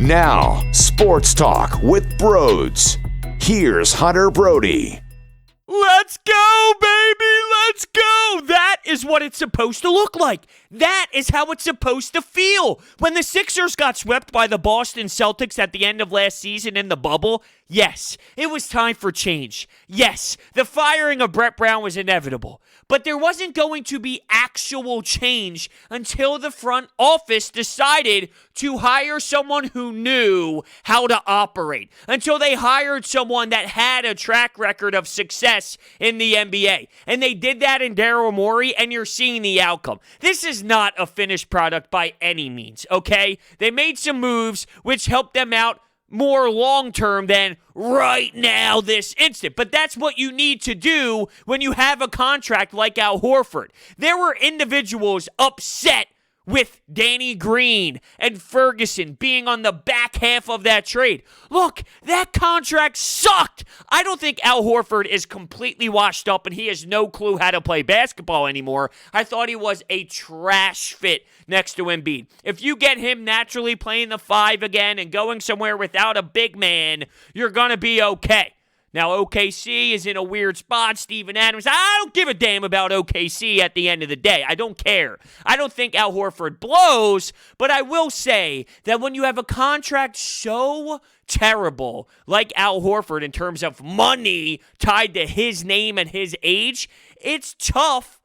Now, Sports Talk with Brodes. Here's Hunter Brody. Let's go, baby! Let's go! That is what it's supposed to look like. That is how it's supposed to feel. When the Sixers got swept by the Boston Celtics at the end of last season in the bubble, yes, it was time for change. Yes, the firing of Brett Brown was inevitable. But there wasn't going to be actual change until the front office decided to hire someone who knew how to operate. Until they hired someone that had a track record of success in the NBA. And they did that in Daryl Morey, and you're seeing the outcome. This is not a finished product by any means, okay? They made some moves which helped them out more long-term than right now, this instant. But that's what you need to do when you have a contract like Al Horford. There were individuals upset with Danny Green and Ferguson being on the back half of that trade. Look, that contract sucked. I don't think Al Horford is completely washed up and he has no clue how to play basketball anymore. I thought he was a trash fit next to Embiid. If you get him naturally playing the 5 again and going somewhere without a big man, you're going to be okay. Now, OKC is in a weird spot. Steven Adams, I don't give a damn about OKC at the end of the day. I don't care. I don't think Al Horford blows, but I will say that when you have a contract so terrible like Al Horford in terms of money tied to his name and his age, it's tough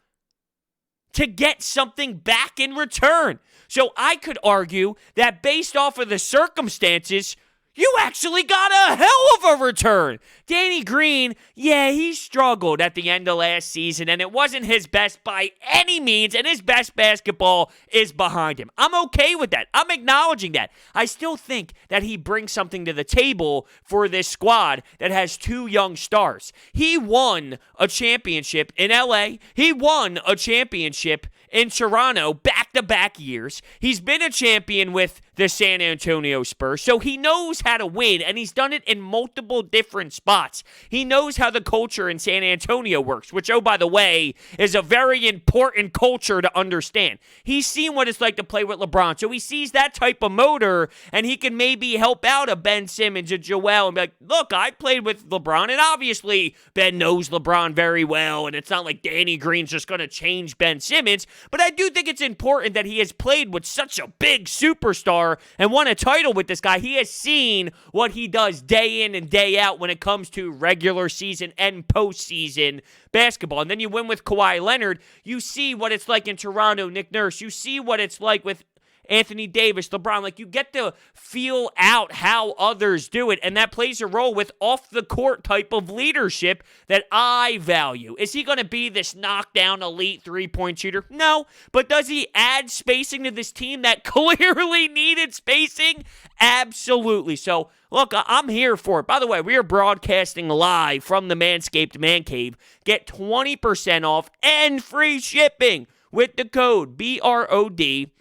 to get something back in return. So I could argue that based off of the circumstances, you actually got a hell of a return. Danny Green, yeah, he struggled at the end of last season, and it wasn't his best by any means, and his best basketball is behind him. I'm okay with that. I'm acknowledging that. I still think that he brings something to the table for this squad that has 2 young stars. He won a championship in LA. He won a championship in Toronto back-to-back years. He's been a champion with the San Antonio Spurs, so he knows how to win, and he's done it in multiple different spots. He knows how the culture in San Antonio works, which, oh, by the way, is a very important culture to understand. He's seen what it's like to play with LeBron, so he sees that type of motor, and he can maybe help out a Ben Simmons, a Joel, and be like, look, I played with LeBron, and obviously Ben knows LeBron very well, and it's not like Danny Green's just going to change Ben Simmons, but I do think it's important that he has played with such a big superstar and won a title with this guy. He has seen what he does day in and day out when it comes to regular season and postseason basketball. And then you win with Kawhi Leonard. You see what it's like in Toronto, Nick Nurse. You see what it's like with Anthony Davis, LeBron. Like, you get to feel out how others do it, and that plays a role with off-the-court type of leadership that I value. Is he going to be this knockdown elite three-point shooter? No. But does he add spacing to this team that clearly needed spacing? Absolutely. So, look, I'm here for it. By the way, we are broadcasting live from the Manscaped Man Cave. Get 20% off and free shipping with the code BROD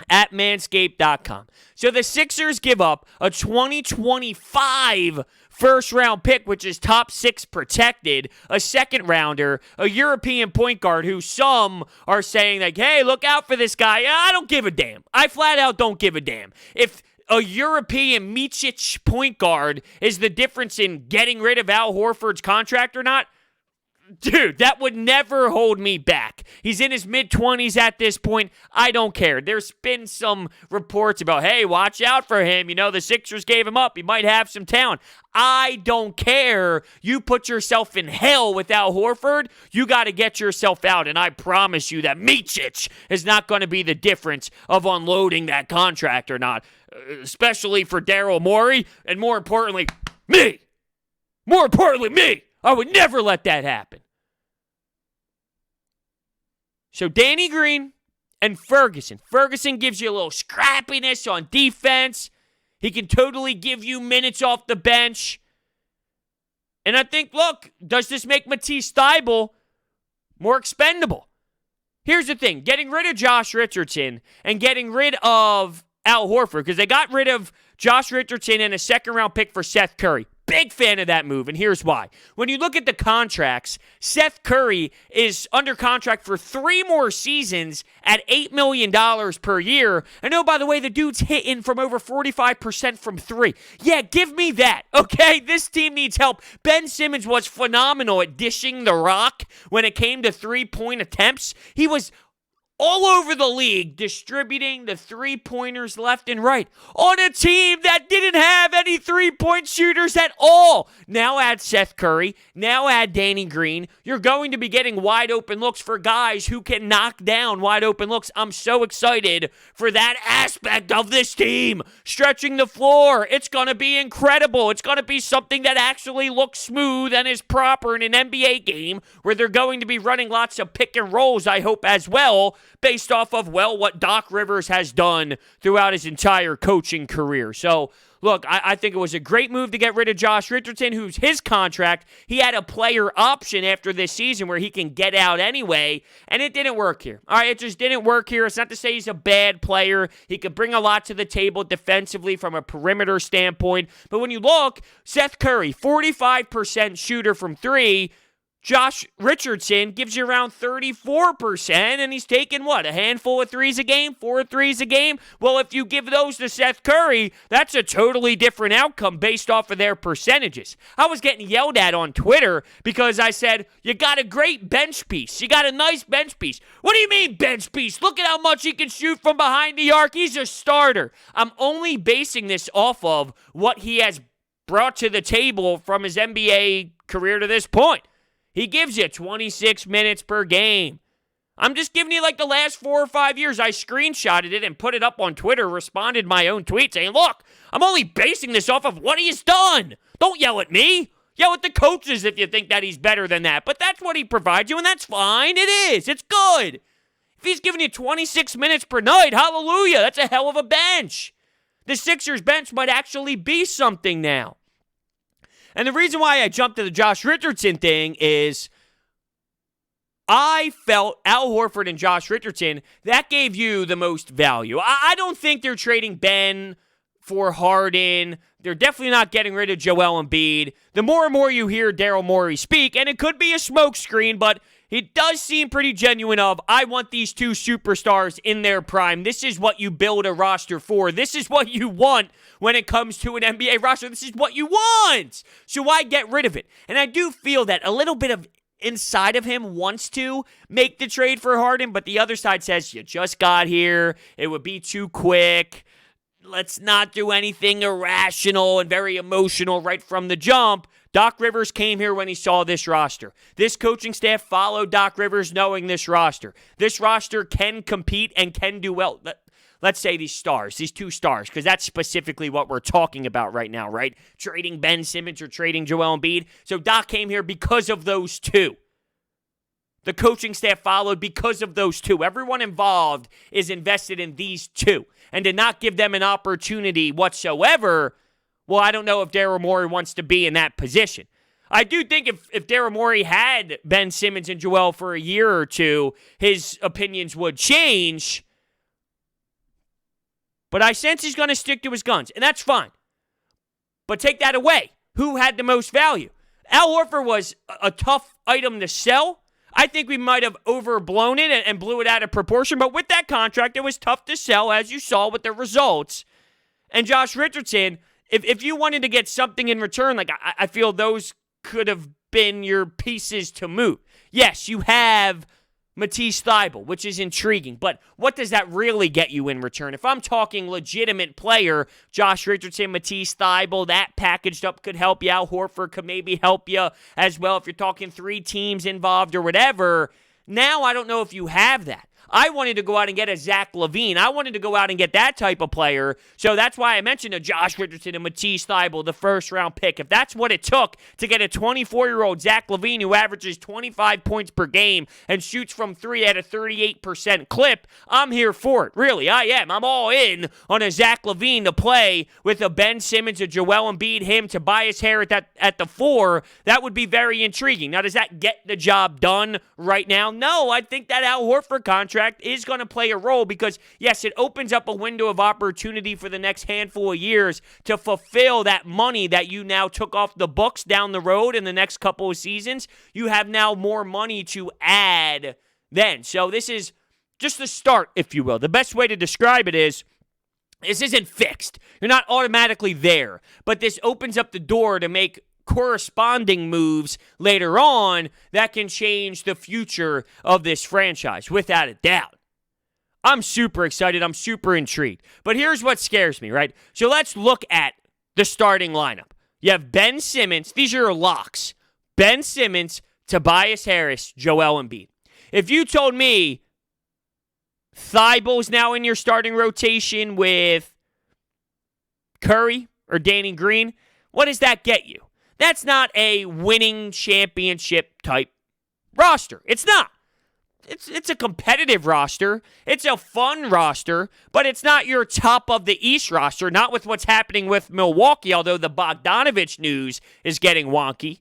at manscaped.com. So the Sixers give up a 2025 first-round pick, which is top 6 protected, a second-rounder, a European point guard who some are saying, like, hey, look out for this guy. I don't give a damn. I flat out don't give a damn. If a European Micic point guard is the difference in getting rid of Al Horford's contract or not, dude, that would never hold me back. He's in his mid-20s at this point. I don't care. There's been some reports about, hey, watch out for him. You know, the Sixers gave him up. He might have some talent. I don't care. You put yourself in hell with Al Horford, you got to get yourself out. And I promise you that Micic is not going to be the difference of unloading that contract or not, especially for Daryl Morey, and more importantly, me. More importantly, me. I would never let that happen. So Danny Green and Ferguson. Ferguson gives you a little scrappiness on defense. He can totally give you minutes off the bench. And I think, look, does this make Matisse Thybulle more expendable? Here's the thing. Getting rid of Josh Richardson and getting rid of Al Horford, because they got rid of Josh Richardson and a second-round pick for Seth Curry. Big fan of that move, and here's why. When you look at the contracts, Seth Curry is under contract for 3 more seasons at $8 million per year. And oh, by the way, the dude's hitting from over 45% from 3. Yeah, give me that, okay? This team needs help. Ben Simmons was phenomenal at dishing the rock when it came to 3-point attempts. He was all over the league, distributing the 3-pointers left and right on a team that didn't have any 3-point shooters at all. Now add Seth Curry, now add Danny Green. You're going to be getting wide open looks for guys who can knock down wide open looks. I'm so excited for that aspect of this team. Stretching the floor, it's going to be incredible. It's going to be something that actually looks smooth and is proper in an NBA game where they're going to be running lots of pick and rolls, I hope, as well, based off of, well, what Doc Rivers has done throughout his entire coaching career. So, look, I think it was a great move to get rid of Josh Richardson, who's his contract. He had a player option after this season where he can get out anyway, and it didn't work here. All right, it just didn't work here. It's not to say he's a bad player. He could bring a lot to the table defensively from a perimeter standpoint. But when you look, Seth Curry, 45% shooter from 3, Josh Richardson gives you around 34%, and he's taking, what, a handful of threes a game, 4 threes a game? Well, if you give those to Seth Curry, that's a totally different outcome based off of their percentages. I was getting yelled at on Twitter because I said, you got a great bench piece. You got a nice bench piece. What do you mean bench piece? Look at how much he can shoot from behind the arc. He's a starter. I'm only basing this off of what he has brought to the table from his NBA career to this point. He gives you 26 minutes per game. I'm just giving you like the last 4 or 5 years. I screenshotted it and put it up on Twitter, responded my own tweet saying, look, I'm only basing this off of what he's done. Don't yell at me. Yell at the coaches if you think that he's better than that. But that's what he provides you, and that's fine. It is. It's good. If he's giving you 26 minutes per night, hallelujah, that's a hell of a bench. The Sixers bench might actually be something now. And the reason why I jumped to the Josh Richardson thing is I felt Al Horford and Josh Richardson, that gave you the most value. I don't think they're trading Ben for Harden. They're definitely not getting rid of Joel Embiid. The more and more you hear Daryl Morey speak, and it could be a smokescreen, but he does seem pretty genuine of, I want these 2 superstars in their prime. This is what you build a roster for. This is what you want when it comes to an NBA roster. This is what you want. So why get rid of it? And I do feel that a little bit of inside of him wants to make the trade for Harden, but the other side says, you just got here. It would be too quick. Let's not do anything irrational and very emotional right from the jump. Doc Rivers came here when he saw this roster. This coaching staff followed Doc Rivers knowing this roster. This roster can compete and can do well. Let's say these 2 stars, because that's specifically what we're talking about right now, right? Trading Ben Simmons or trading Joel Embiid. So Doc came here because of those 2. The coaching staff followed because of those 2. Everyone involved is invested in these 2. And to not give them an opportunity whatsoever, well, I don't know if Daryl Morey wants to be in that position. I do think if Daryl Morey had Ben Simmons and Joel for a year or 2, his opinions would change. But I sense he's going to stick to his guns, and that's fine. But take that away. Who had the most value? Al Horford was a tough item to sell. I think we might have overblown it and blew it out of proportion, but with that contract, it was tough to sell, as you saw with the results. And Josh Richardson, if you wanted to get something in return, like I feel those could have been your pieces to move. Yes, you have Matisse Thybulle, which is intriguing, but what does that really get you in return? If I'm talking legitimate player, Josh Richardson, Matisse Thybulle, that packaged up could help you out. Horford could maybe help you as well if you're talking 3 teams involved or whatever. Now I don't know if you have that. I wanted to go out and get a Zach LaVine. I wanted to go out and get that type of player. So that's why I mentioned a Josh Richardson and Matisse Thybulle, the first-round pick. If that's what it took to get a 24-year-old Zach LaVine who averages 25 points per game and shoots from 3 at a 38% clip, I'm here for it. Really, I am. I'm all in on a Zach LaVine to play with a Ben Simmons, a Joel Embiid, him, Tobias Harris at the 4. That would be very intriguing. Now, does that get the job done right now? No, I think that Al Horford contract contract is going to play a role because, yes, it opens up a window of opportunity for the next handful of years to fulfill that money that you now took off the books down the road in the next couple of seasons. You have now more money to add then. So this is just the start, if you will. The best way to describe it is this isn't fixed. You're not automatically there, but this opens up the door to make corresponding moves later on that can change the future of this franchise, without a doubt. I'm super excited. I'm super intrigued. But here's what scares me, right? So let's look at the starting lineup. You have Ben Simmons. These are your locks. Ben Simmons, Tobias Harris, Joel Embiid. If you told me Thybulle's now in your starting rotation with Curry or Danny Green, what does that get you? That's not a winning championship type roster. It's not. It's a competitive roster. It's a fun roster, but it's not your top of the East roster, not with what's happening with Milwaukee, although the Bogdanovich news is getting wonky.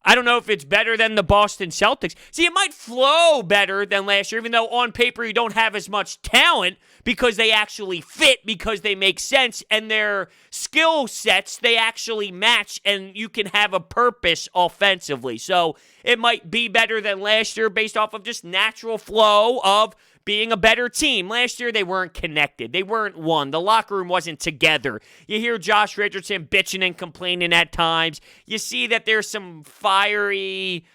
I don't know if it's better than the Boston Celtics. See, it might flow better than last year, even though on paper you don't have as much talent because they actually fit, because they make sense, and their skill sets, they actually match, and you can have a purpose offensively. So it might be better than last year based off of just natural flow of being a better team. Last year, they weren't connected. They weren't one. The locker room wasn't together. You hear Josh Richardson bitching and complaining at times. You see that there's some fiery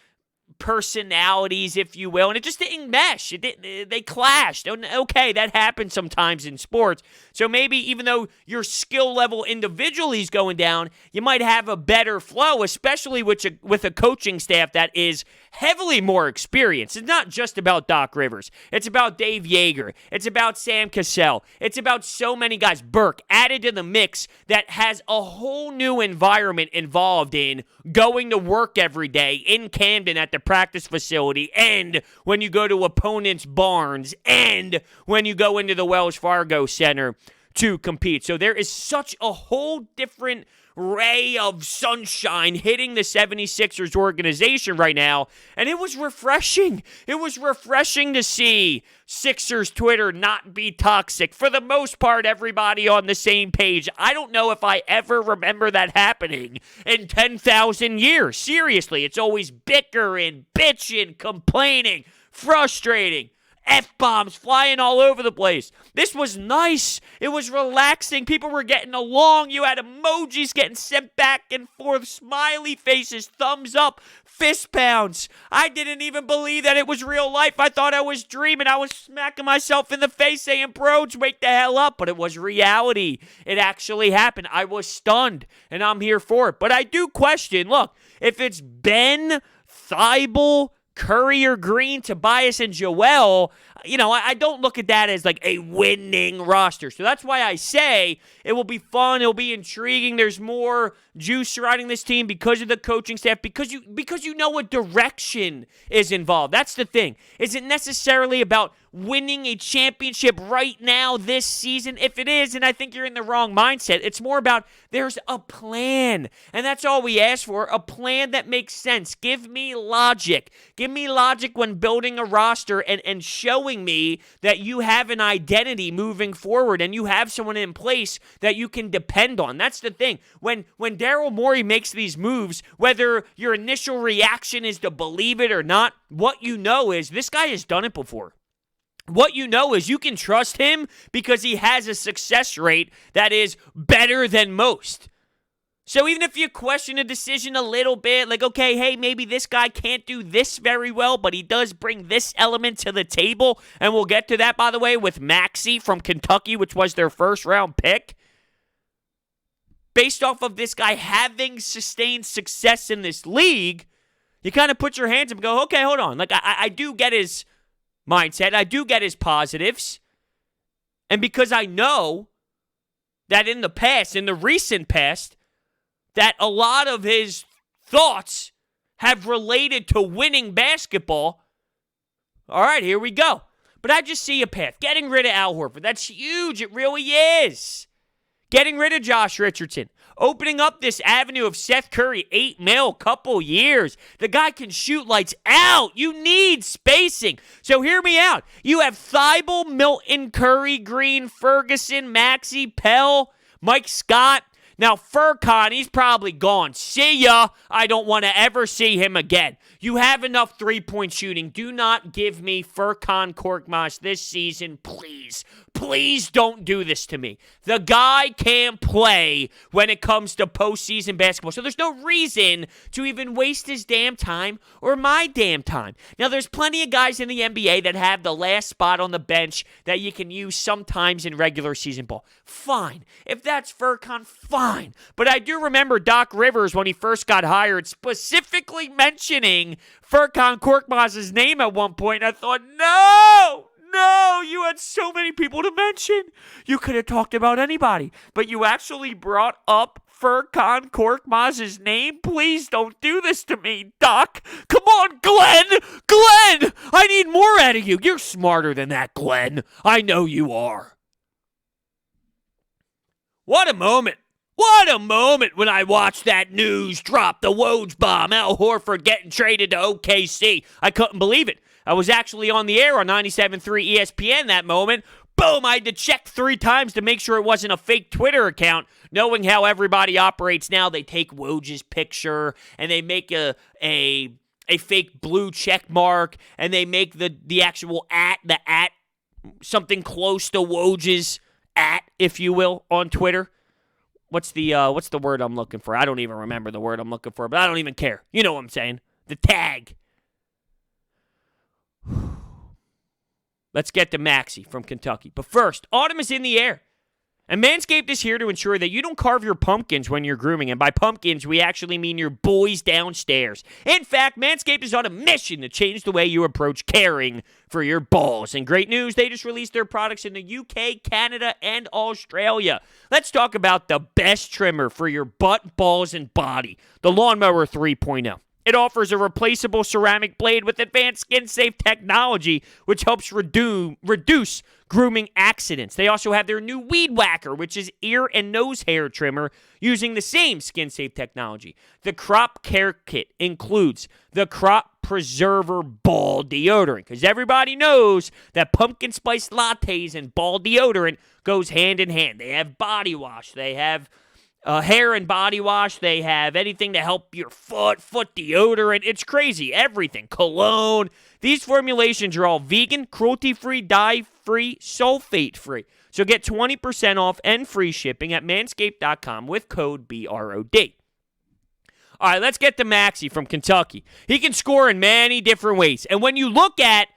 personalities, if you will, and it just didn't mesh. They clashed. Okay, that happens sometimes in sports. So maybe even though your skill level individually is going down, you might have a better flow, especially with a coaching staff that is heavily more experienced. It's not just about Doc Rivers. It's about Dave Yeager. It's about Sam Cassell. It's about so many guys. Burke added to the mix that has a whole new environment involved in going to work every day in Camden at the practice facility, and when you go to opponents' barns, and when you go into the Wells Fargo Center to compete. So there is such a whole different ray of sunshine hitting the 76ers organization right now, and it was refreshing. It was refreshing to see Sixers Twitter not be toxic. For the most part, everybody on the same page. I don't know if I ever remember that happening in 10,000 years. Seriously, it's always bickering, bitching, complaining, frustrating. F-bombs flying all over the place. This was nice. It was relaxing. People were getting along. You had emojis getting sent back and forth, smiley faces, thumbs up, fist pounds. I didn't even believe that it was real life. I thought I was dreaming. I was smacking myself in the face saying, Brodes, wake the hell up. But it was reality. It actually happened. I was stunned, and I'm here for it. But I do question, look, if it's Ben, Thybulle, Curry or Green, Tobias, and Joel, I don't look at that as like a winning roster. So that's why I say it will be fun. It'll be intriguing. There's more juice surrounding this team because of the coaching staff, because you know what direction is involved. That's the thing. Is it necessarily about winning a championship right now this season? If it is, and I think you're in the wrong mindset, it's more about there's a plan. And that's all we ask for, a plan that makes sense. Give me logic. Give me logic when building a roster and showing me that you have an identity moving forward and you have someone in place that you can depend on. That's the thing. When Daryl Morey makes these moves, whether your initial reaction is to believe it or not, what you know is this guy has done it before. What you know is you can trust him because he has a success rate that is better than most. So even if you question a decision a little bit, like, okay, hey, maybe this guy can't do this very well, but he does bring this element to the table, and we'll get to that, by the way, with Maxey from Kentucky, which was their first-round pick. Based off of this guy having sustained success in this league, you kind of put your hands up and go, okay, hold on. Like, I do get his mindset. I do get his positives. And because I know that in the recent past, that a lot of his thoughts have related to winning basketball, all right, here we go. But I just see a path. Getting rid of Al Horford, that's huge. It really is. Getting rid of Josh Richardson. Opening up this avenue of Seth Curry, $8 million, couple years. The guy can shoot lights out. You need spacing. So hear me out. You have Thibault, Milton, Curry, Green, Ferguson, Maxey, Pell, Mike Scott. Now, Furkan, he's probably gone. See ya. I don't want to ever see him again. You have enough three-point shooting. Do not give me Furkan Korkmaz this season, please. Please don't do this to me. The guy can't play when it comes to postseason basketball, so there's no reason to even waste his damn time or my damn time. Now, there's plenty of guys in the NBA that have the last spot on the bench that you can use sometimes in regular season ball. Fine. If that's Furkan, fine. But I do remember Doc Rivers, when he first got hired, specifically mentioning Furkan Korkmaz's name at one point. I thought, no, you had so many people to mention. You could have talked about anybody, but you actually brought up Furkan Korkmaz's name. Please don't do this to me, Doc. Come on, Glenn! I need more out of you. You're smarter than that, Glenn. I know you are. What a moment. What a moment when I watched that news drop, the Woj bomb, Al Horford getting traded to OKC. I couldn't believe it. I was actually on the air on 97.3 ESPN that moment. Boom, I had to check 3 times to make sure it wasn't a fake Twitter account. Knowing how everybody operates now, they take Woj's picture and they make a fake blue check mark and they make the actual the at, something close to Woj's at, if you will, on Twitter. What's the word I'm looking for? I don't even remember the word I'm looking for, but I don't even care. You know what I'm saying. The tag. Let's get to Maxey from Kentucky. But first, autumn is in the air. And Manscaped is here to ensure that you don't carve your pumpkins when you're grooming. And by pumpkins, we actually mean your boys downstairs. In fact, Manscaped is on a mission to change the way you approach caring for your balls. And great news, they just released their products in the UK, Canada, and Australia. Let's talk about the best trimmer for your butt, balls, and body, the Lawnmower 3.0. It offers a replaceable ceramic blade with advanced skin-safe technology, which helps reduce grooming accidents. They also have their new Weed Whacker, which is ear and nose hair trimmer using the same skin-safe technology. The Crop Care Kit includes the Crop Preserver Ball Deodorant, because everybody knows that pumpkin spice lattes and ball deodorant goes hand in hand. They have body wash. They have hair and body wash. They have anything to help your foot deodorant. It's crazy. Everything. Cologne. These formulations are all vegan, cruelty-free, dye-free, sulfate-free. So get 20% off and free shipping at manscaped.com with code BROD. All right, let's get to Maxey from Kentucky. He can score in many different ways. And when you look at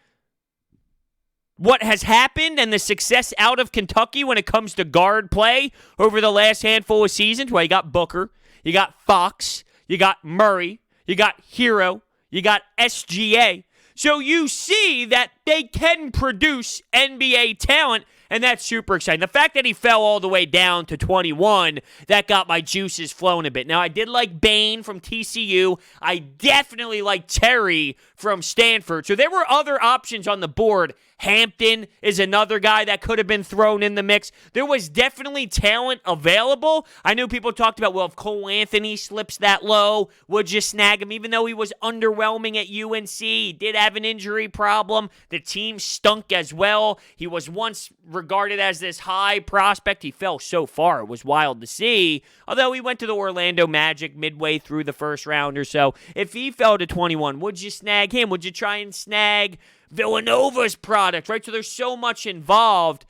what has happened and the success out of Kentucky when it comes to guard play over the last handful of seasons, well, you got Booker, you got Fox, you got Murray, you got Hero, you got SGA. So you see that they can produce NBA talent, and that's super exciting. The fact that he fell all the way down to 21, that got my juices flowing a bit. Now, I did like Bane from TCU. I definitely like Terry from Stanford. So there were other options on the board. Hampton is another guy that could have been thrown in the mix. There was definitely talent available. I know people talked about, well, if Cole Anthony slips that low, would you snag him? Even though he was underwhelming at UNC, he did have an injury problem. The team stunk as well. He was once regarded as this high prospect. He fell so far. It was wild to see. Although he went to the Orlando Magic midway through the first round or so. If he fell to 21, would you snag him? Would you try and snag Villanova's product, right? So there's so much involved.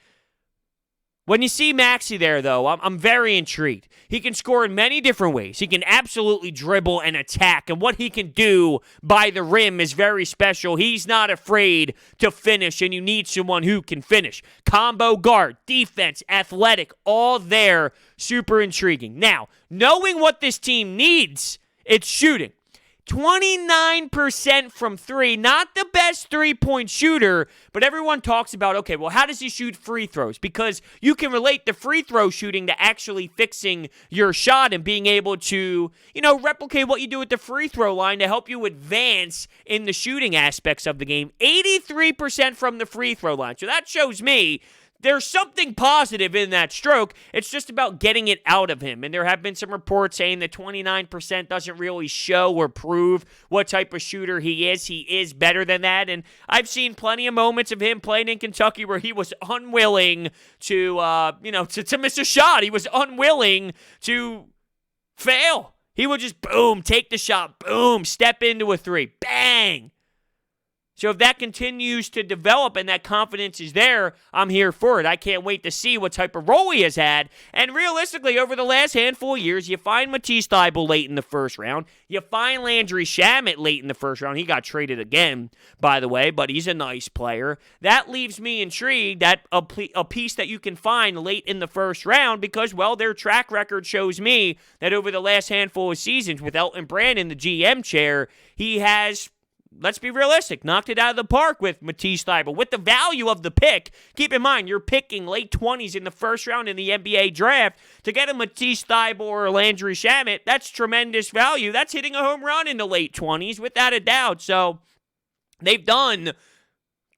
When you see Maxey there, though, I'm very intrigued. He can score in many different ways. He can absolutely dribble and attack, and what he can do by the rim is very special. He's not afraid to finish, and you need someone who can finish. Combo guard, defense, athletic, all there, super intriguing. Now, knowing what this team needs, it's shooting. 29% from three, not the best three-point shooter, but everyone talks about, okay, well, how does he shoot free throws? Because you can relate the free throw shooting to actually fixing your shot and being able to, replicate what you do at the free throw line to help you advance in the shooting aspects of the game. 83% from the free throw line. So that shows me there's something positive in that stroke. It's just about getting it out of him. And there have been some reports saying that 29% doesn't really show or prove what type of shooter he is. He is better than that. And I've seen plenty of moments of him playing in Kentucky where he was unwilling to miss a shot. He was unwilling to fail. He would just, boom, take the shot, boom, step into a three, bang. So if that continues to develop and that confidence is there, I'm here for it. I can't wait to see what type of role he has had. And realistically, over the last handful of years, you find Matisse Thybulle late in the first round. You find Landry Shamet late in the first round. He got traded again, by the way, but he's a nice player. That leaves me intrigued that a piece that you can find late in the first round because, well, their track record shows me that over the last handful of seasons with Elton Brand in the GM chair, he has, let's be realistic, knocked it out of the park with Matisse Thybulle. With the value of the pick, keep in mind, you're picking late 20s in the first round in the NBA draft. To get a Matisse Thybulle or Landry Shamet, that's tremendous value. That's hitting a home run in the late 20s, without a doubt. So they've done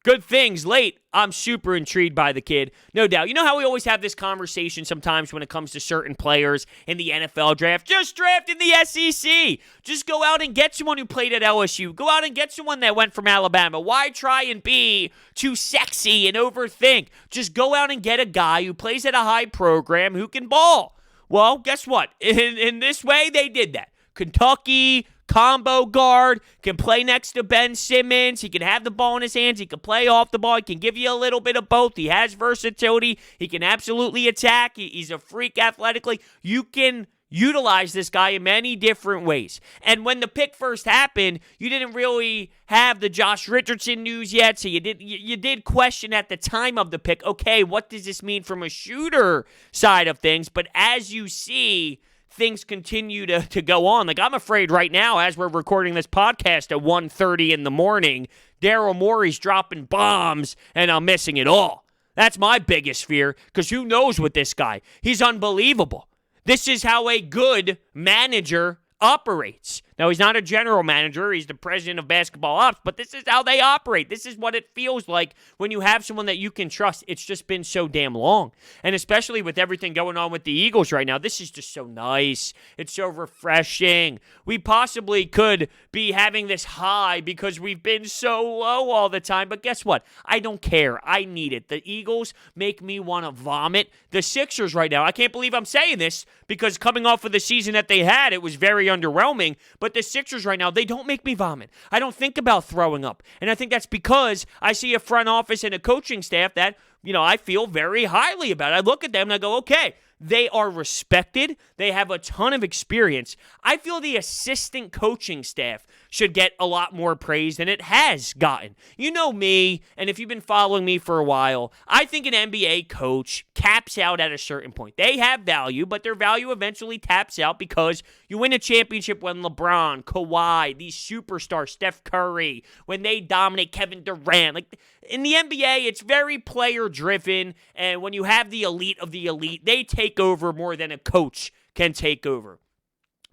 good things late. I'm super intrigued by the kid, no doubt. You know how we always have this conversation sometimes when it comes to certain players in the NFL draft? Just draft in the SEC. Just go out and get someone who played at LSU. Go out and get someone that went from Alabama. Why try and be too sexy and overthink? Just go out and get a guy who plays at a high program who can ball. Well, guess what? In this way, they did that. Kentucky, combo guard, can play next to Ben Simmons. He can have the ball in his hands. He can play off the ball. He can give you a little bit of both. He has versatility. He can absolutely attack. He's a freak athletically. You can utilize this guy in many different ways. And when the pick first happened, you didn't really have the Josh Richardson news yet, so you did question at the time of the pick, okay, what does this mean from a shooter side of things? But as you see, things continue to go on. Like, I'm afraid right now, as we're recording this podcast at 1:30 in the morning, Daryl Morey's dropping bombs, and I'm missing it all. That's my biggest fear, because who knows with this guy? He's unbelievable. This is how a good manager operates. Now, he's not a general manager. He's the president of basketball ops, but this is how they operate. This is what it feels like when you have someone that you can trust. It's just been so damn long. And especially with everything going on with the Eagles right now, this is just so nice. It's so refreshing. We possibly could be having this high because we've been so low all the time, but guess what? I don't care. I need it. The Eagles make me want to vomit. The Sixers right now, I can't believe I'm saying this because coming off of the season that they had, it was very underwhelming. But the Sixers right now, they don't make me vomit. I don't think about throwing up. And I think that's because I see a front office and a coaching staff that, I feel very highly about. I look at them and I go, okay, they are respected. They have a ton of experience. I feel the assistant coaching staff should get a lot more praise than it has gotten. You know me, and if you've been following me for a while, I think an NBA coach caps out at a certain point. They have value, but their value eventually taps out because you win a championship when LeBron, Kawhi, these superstars, Steph Curry, when they dominate, Kevin Durant. Like, in the NBA, it's very player-driven, and when you have the elite of the elite, they take over more than a coach can take over.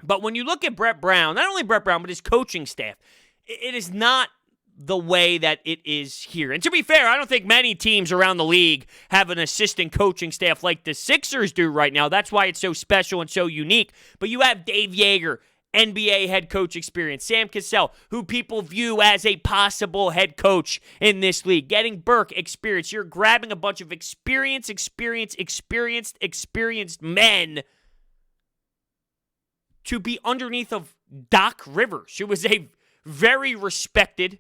But when you look at Brett Brown, not only Brett Brown, but his coaching staff, it is not the way that it is here. And to be fair, I don't think many teams around the league have an assistant coaching staff like the Sixers do right now. That's why it's so special and so unique. But you have Dave Yeager, NBA head coach experience. Sam Cassell, who people view as a possible head coach in this league. Getting Burke experience. You're grabbing a bunch of experienced men to be underneath of Doc Rivers, who was a very respected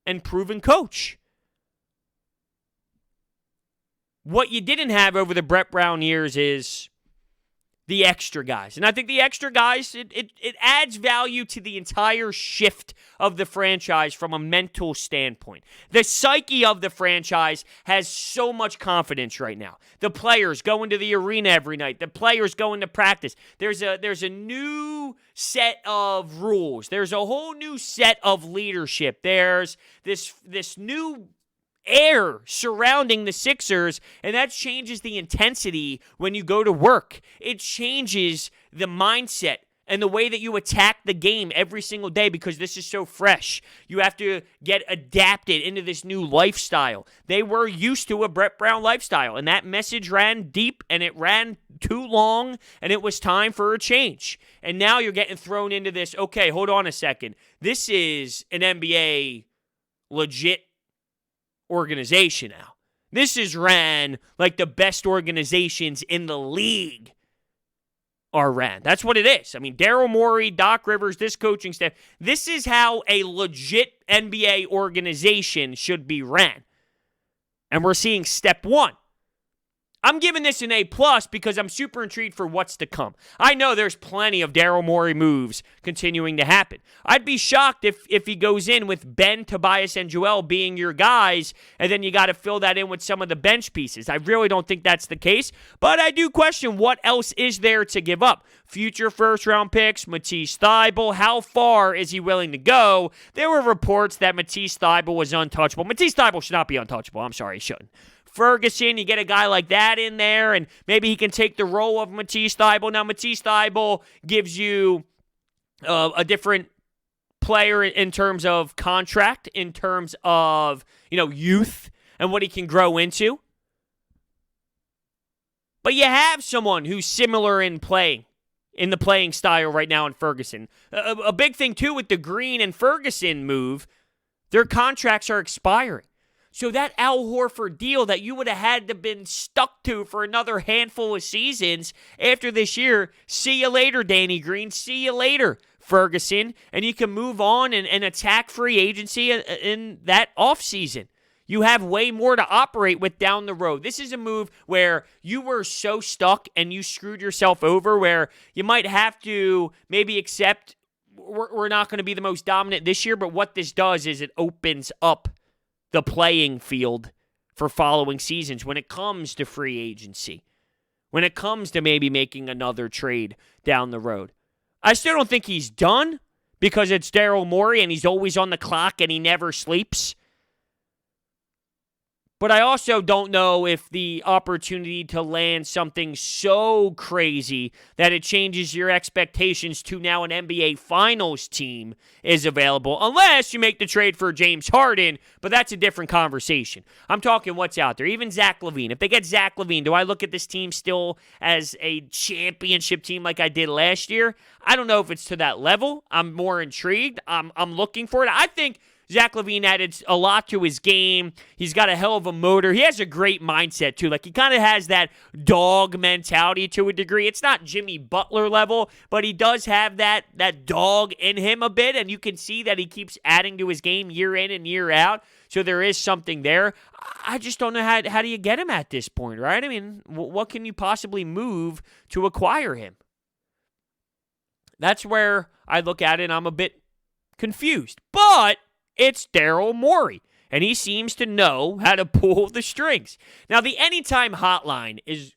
and proven coach. What you didn't have over the Brett Brown years is the extra guys. And I think the extra guys, it adds value to the entire shift of the franchise from a mental standpoint. The psyche of the franchise has so much confidence right now. The players go into the arena every night. The players go into practice. There's a new set of rules. There's a whole new set of leadership. There's this new air surrounding the Sixers, and that changes the intensity when you go to work. It changes the mindset and the way that you attack the game every single day, because this is so fresh. You have to get adapted into this new lifestyle. They were used to a Brett Brown lifestyle, and that message ran deep, and it ran too long, and it was time for a change. And now you're getting thrown into this, okay, hold on a second. This is an NBA legit organization now. This is ran like the best organizations in the league are ran. That's what it is. I mean, Daryl Morey, Doc Rivers, this coaching staff, this is how a legit NBA organization should be ran. And we're seeing step one. I'm giving this an A+ because I'm super intrigued for what's to come. I know there's plenty of Daryl Morey moves continuing to happen. I'd be shocked if he goes in with Ben, Tobias, and Joel being your guys, and then you got to fill that in with some of the bench pieces. I really don't think that's the case, but I do question what else is there to give up. Future first-round picks, Matisse Thybulle, how far is he willing to go? There were reports that Matisse Thybulle was untouchable. Matisse Thybulle should not be untouchable. I'm sorry, he shouldn't. Ferguson, you get a guy like that in there, and maybe he can take the role of Matisse Thybulle. Now, Matisse Thybulle gives you a different player in terms of contract, in terms of, youth and what he can grow into. But you have someone who's similar in the playing style right now in Ferguson. A big thing, too, with the Green and Ferguson move, their contracts are expiring. So that Al Horford deal that you would have had to been stuck to for another handful of seasons after this year, see you later, Danny Green. See you later, Ferguson. And you can move on and attack free agency in that offseason. You have way more to operate with down the road. This is a move where you were so stuck and you screwed yourself over, where you might have to maybe accept we're not going to be the most dominant this year, but what this does is it opens up the playing field for following seasons when it comes to free agency, when it comes to maybe making another trade down the road. I still don't think he's done because it's Daryl Morey and he's always on the clock and he never sleeps. But I also don't know if the opportunity to land something so crazy that it changes your expectations to now an NBA Finals team is available, unless you make the trade for James Harden, but that's a different conversation. I'm talking what's out there. Even Zach LaVine. If they get Zach LaVine, do I look at this team still as a championship team like I did last year? I don't know if it's to that level. I'm more intrigued. I'm looking for it. I think Zach LaVine added a lot to his game. He's got a hell of a motor. He has a great mindset, too. Like, he kind of has that dog mentality to a degree. It's not Jimmy Butler level, but he does have that dog in him a bit, and you can see that he keeps adding to his game year in and year out. So there is something there. I just don't know how do you get him at this point, right? I mean, what can you possibly move to acquire him? That's where I look at it, and I'm a bit confused. But it's Daryl Morey, and he seems to know how to pull the strings. Now, the Anytime Hotline is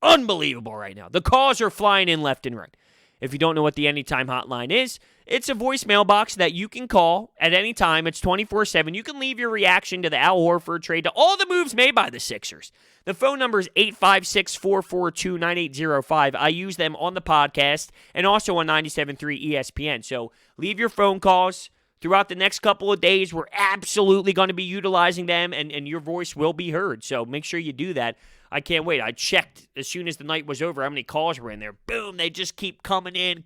unbelievable right now. The calls are flying in left and right. If you don't know what the Anytime Hotline is, it's a voicemail box that you can call at any time. It's 24/7. You can leave your reaction to the Al Horford trade, to all the moves made by the Sixers. The phone number is 856-442-9805. I use them on the podcast and also on 97.3 ESPN. So leave your phone calls. Throughout the next couple of days, we're absolutely going to be utilizing them, and your voice will be heard. So make sure you do that. I can't wait. I checked as soon as the night was over how many calls were in there. Boom, they just keep coming in.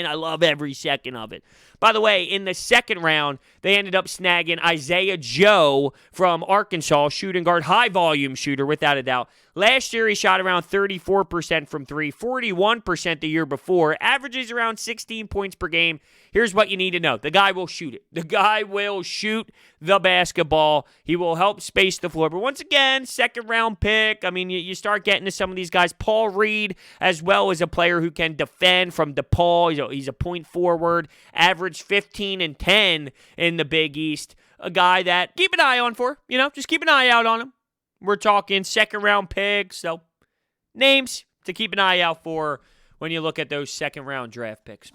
I love every second of it. By the way, in the second round, they ended up snagging Isaiah Joe from Arkansas, shooting guard, high-volume shooter, without a doubt. Last year, he shot around 34% from three, 41% the year before, averages around 16 points per game. Here's what you need to know. The guy will shoot it. The guy will shoot the basketball. He will help space the floor. But once again, second-round pick. I mean, you start getting to some of these guys. Paul Reed, as well as a player who can defend from DePaul. He's a point forward, averaged 15 and 10 in the Big East. A guy that keep an eye on for. Just keep an eye out on him. We're talking second-round picks, so names to keep an eye out for when you look at those second-round draft picks.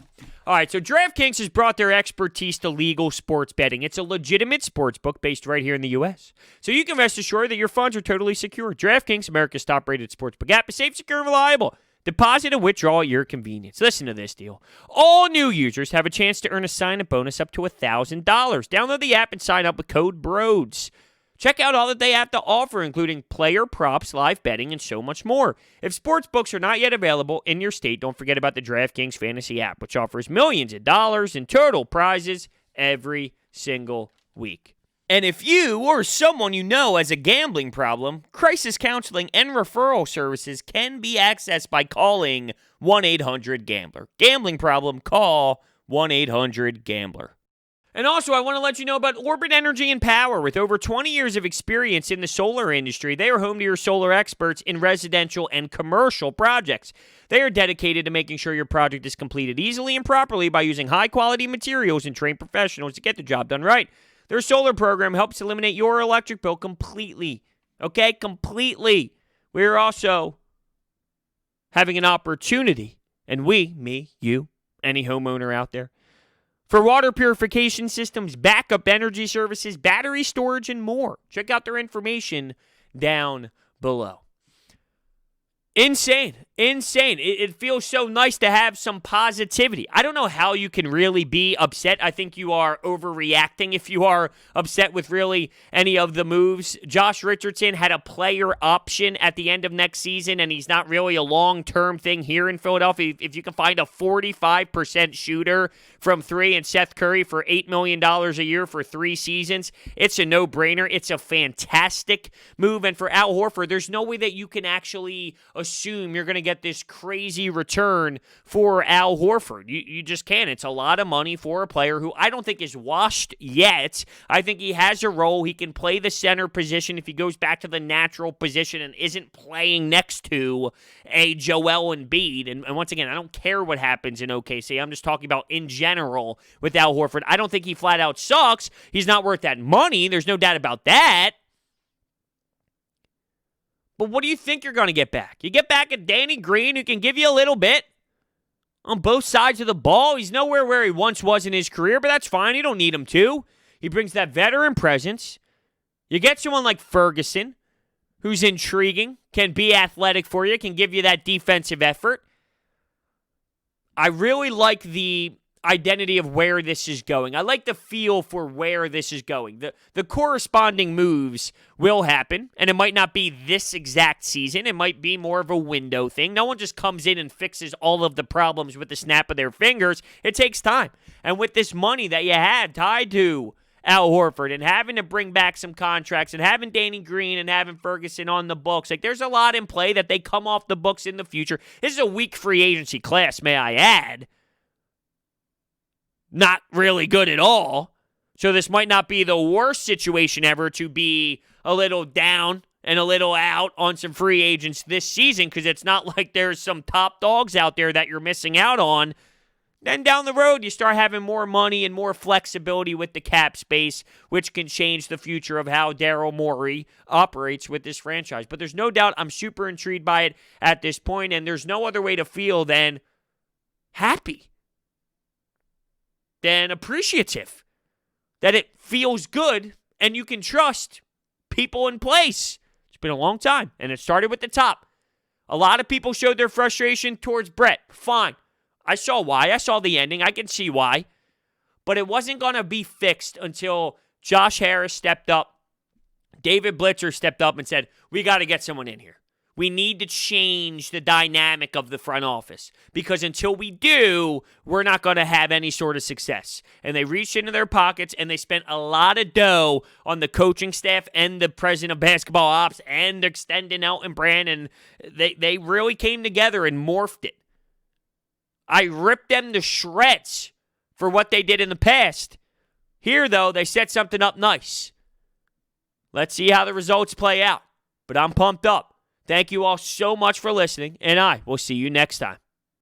All right, so DraftKings has brought their expertise to legal sports betting. It's a legitimate sports book based right here in the U.S., so you can rest assured that your funds are totally secure. DraftKings, America's top-rated sportsbook app, is safe, secure, and reliable. Deposit and withdrawal at your convenience. Listen to this deal. All new users have a chance to earn a sign-up bonus up to $1,000. Download the app and sign up with code Brodes. Check out all that they have to offer, including player props, live betting, and so much more. If sports books are not yet available in your state, don't forget about the DraftKings Fantasy app, which offers millions of dollars in total prizes every single week. And if you or someone you know has a gambling problem, crisis counseling and referral services can be accessed by calling 1-800-GAMBLER. Gambling problem, call 1-800-GAMBLER. And also, I want to let you know about Orbit Energy and Power. With over 20 years of experience in the solar industry, they are home to your solar experts in residential and commercial projects. They are dedicated to making sure your project is completed easily and properly by using high-quality materials and trained professionals to get the job done right. Their solar program helps eliminate your electric bill completely. Okay? Completely. We're also having an opportunity, and you, any homeowner out there, for water purification systems, backup energy services, battery storage, and more. Check out their information down below. Insane. It feels so nice to have some positivity. I don't know how you can really be upset. I think you are overreacting if you are upset with really any of the moves. Josh Richardson had a player option at the end of next season, and he's not really a long-term thing here in Philadelphia. If you can find a 45% shooter from three and Seth Curry for $8 million a year for 3 seasons, it's a no-brainer. It's a fantastic move. And for Al Horford, there's no way that you can actually assume you're going to get this crazy return for Al Horford. You just can't. It's a lot of money for a player who I don't think is washed yet. I think he has a role. He can play the center position if he goes back to the natural position and isn't playing next to a Joel Embiid. And once again, I don't care what happens in OKC. I'm just talking about in general with Al Horford. I don't think he flat out sucks. He's not worth that money. There's no doubt about that. But what do you think you're going to get back? You get back a Danny Green who can give you a little bit on both sides of the ball. He's nowhere where he once was in his career, but that's fine. You don't need him to. He brings that veteran presence. You get someone like Ferguson, who's intriguing, can be athletic for you, can give you that defensive effort. I really like the identity of where this is going. I like the feel for where this is going. The corresponding moves will happen, and it might not be this exact season. It might be more of a window thing. No one just comes in and fixes all of the problems with the snap of their fingers. It takes time. And with this money that you had tied to Al Horford and having to bring back some contracts and having Danny Green and having Ferguson on the books, like there's a lot in play that they come off the books in the future. This is a weak free agency class, may I add. Not really good at all. So this might not be the worst situation ever to be a little down and a little out on some free agents this season, because it's not like there's some top dogs out there that you're missing out on. Then down the road, you start having more money and more flexibility with the cap space, which can change the future of how Daryl Morey operates with this franchise. But there's no doubt I'm super intrigued by it at this point, and there's no other way to feel than happy, than appreciative, that it feels good and you can trust people in place. It's been a long time, and it started with the top. A lot of people showed their frustration towards Brett. Fine. I saw why. I saw the ending. I can see why. But it wasn't going to be fixed until Josh Harris stepped up. David Blitzer stepped up and said, we got to get someone in here. We need to change the dynamic of the front office, because until we do, we're not going to have any sort of success. And they reached into their pockets and they spent a lot of dough on the coaching staff and the president of basketball ops and extending Elton Brand, and they really came together and morphed it. I ripped them to shreds for what they did in the past. Here, though, they set something up nice. Let's see how the results play out. But I'm pumped up. Thank you all so much for listening, and I will see you next time.